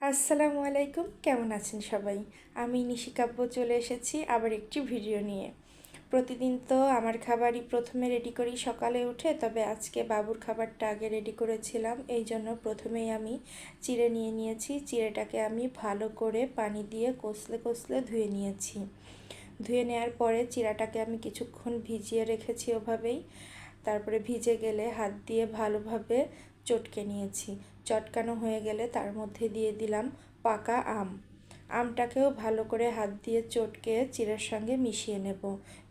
আসসালামু আলাইকুম, কেমন আছেন সবাই? আমি নিশিকাব্য চলে এসেছি আবার একটি ভিডিও নিয়ে। প্রতিদিন তো আমার খাবারই প্রথমে রেডি করি সকালে উঠে, তবে আজকে বাবুর খাবারটা আগে রেডি করেছিলাম। এই জন্য প্রথমেই আমি চিড়ে নিয়ে নিয়েছি। চিড়েটাকে আমি ভালো করে পানি দিয়ে কষলে কষলে ধুয়ে নিয়েছি। ধুয়ে নেওয়ার পরে চিড়াটাকে আমি কিছুক্ষণ ভিজিয়ে রেখেছি ওভাবেই। তারপরে ভিজে গেলে হাত দিয়ে ভালোভাবে চটকে নিয়েছি। চটকানো হয়ে গেলে তার মধ্যে দিয়ে দিলাম পাকা আম। আমটাকেও ভালো করে হাত দিয়ে চটকে চিড়ের সঙ্গে মিশিয়ে নেব।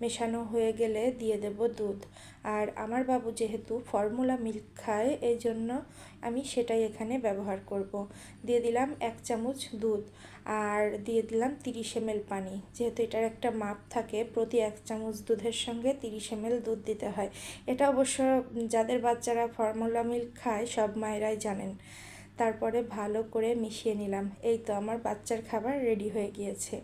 মেশানো হয়ে গেলে দিয়ে দেব দুধ। আর আমার বাবু যেহেতু ফর্মুলা মিল্ক খায়, এই জন্য আমি সেটাই এখানে ব্যবহার করব। দিয়ে দিলাম 1 চামচ দুধ আর দিয়ে দিলাম 30 ml পানি। যেহেতু এটার একটা মাপ থাকে, প্রতি 1 চামচ দুধের সঙ্গে 30 ml দুধ দিতে হয়। এটা অবশ্য যাদের বাচ্চারা ফর্মুলা মিল্ক খায় সব মায়েরাই জানেন। তারপরে ভালো করে মিশিয়ে নিলাম। এই তো আমার বাচ্চার খাবার রেডি হয়ে গিয়েছে।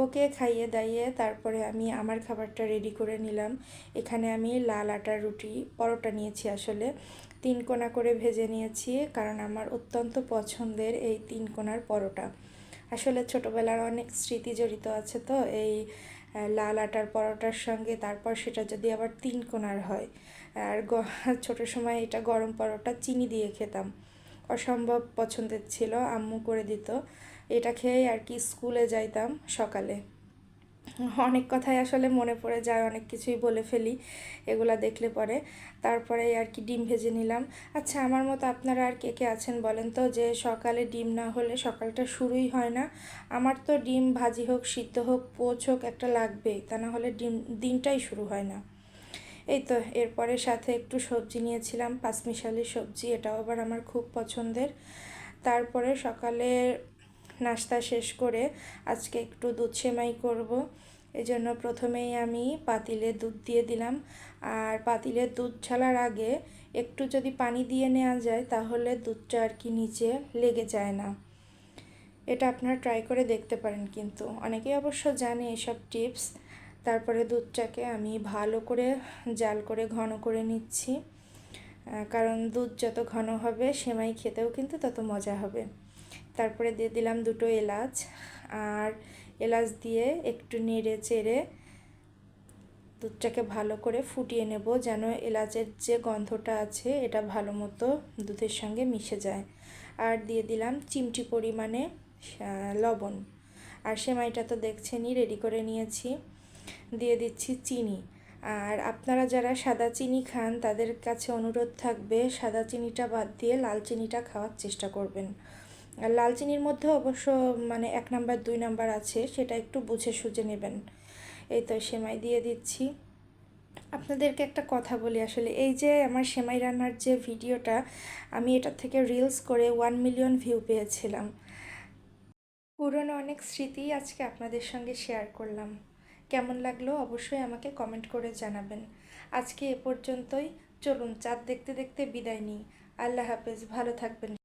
ওকে খাইয়ে দাইয়ে তারপরে আমি আমার খাবারটা রেডি করে নিলাম। এখানে আমি লাল আটার রুটি পরোটা নিয়েছি, আসলে 3 কোনা করে ভেজে নিয়েছি, কারণ আমার অত্যন্ত পছন্দের এই 3 কোনার পরোটা। আসলে ছোটোবেলার অনেক স্মৃতি জড়িত আছে তো এই লাল আটার পরোটার সঙ্গে। তারপর সেটা যদি আবার 3 কোনার হয়, আর ছোটো সময় এটা গরম পরোটা চিনি দিয়ে খেতাম, অসম্ভব পছন্দের ছিল। আম্মু করে দিত, এটা খেয়েই আর কি স্কুলে যাইতাম সকালে। অনেক কথাই আসলে মনে পড়ে যায়, অনেক কিছুই বলে ফেলি এগুলা দেখলে পরে। তারপরে আর কি ডিম ভেজে নিলাম। আচ্ছা, আমার মতো আপনারা আর কে কে আছেন বলেন তো, যে সকালে ডিম না হলে সকালটা শুরুই হয় না? আমার তো ডিম ভাজি হোক, সিদ্ধ হোক, পোচ হোক, একটা লাগবেই, তা না হলে দিনটাই শুরু হয় না। এই তো এরপরে সাথে একটু সবজি নিয়েছিলাম, পাঁচমিশালি সবজি, এটাও আবার আমার খুব পছন্দের। তারপরে সকালে নাস্তা শেষ করে আজকে একটু দুধ সেমাই করব। এই জন্য প্রথমেই আমি পাতিলে দুধ দিয়ে দিলাম। আর পাতিলে দুধ ঢালার আগে একটু যদি পানি দিয়ে নেওয়া যায় তাহলে দুধটা আর কি নিচে লেগে যায় না। এটা আপনারা ট্রাই করে দেখতে পারেন, কিন্তু অনেকেই অবশ্য জানে এসব টিপস। তারপরে দুধটাকে আমি ভালো করে জাল করে ঘন করে নিচ্ছি, কারণ দুধ যত ঘন হবে সেমাই খেতেও কিন্তু তত মজা হবে। তারপরে দিয়ে দিলাম 2টো এলাচ, আর এলাচ দিয়ে একটু নেড়ে চেড়ে দুধটাকে ভালো করে ফুটিয়ে নেব, যেন এলাচের যে গন্ধটা আছে এটা ভালো মতো দুধের সঙ্গে মিশে যায়। আর দিয়ে দিলাম চিমটি পরিমাণে লবণ। আর সেমাইটা তো দেখছেনই রেডি করে নিয়েছি। দিয়ে দিচ্ছি চিনি। আর আপনারা যারা সাদা চিনি খান তাদের কাছে অনুরোধ থাকবে সাদা চিনিটা বাদ দিয়ে লাল চিনিটা খাওয়ার চেষ্টা করবেন। আর লাল চিনির মধ্যে অবশ্য মানে 1 নাম্বার 2 নাম্বার আছে, সেটা একটু বুঝে সুঝে নেবেন। এই তো সেমাই দিয়ে দিচ্ছি। আপনাদেরকে একটা কথা বলি, আসলে এই যে আমার সেমাই রান্নার যে ভিডিওটা, আমি এটা থেকে রিলস করে 1 মিলিয়ন ভিউ পেয়েছিলাম। পুরনো অনেক স্মৃতি আজকে আপনাদের সঙ্গে শেয়ার করলাম। কেমন লাগলো অবশ্যই আমাকে কমেন্ট করে জানাবেন। আজকে এ পর্যন্তই। চলুন চাঁদ দেখতে দেখতে বিদায় নিই। আল্লাহ হাফেজ, ভালো থাকবেন।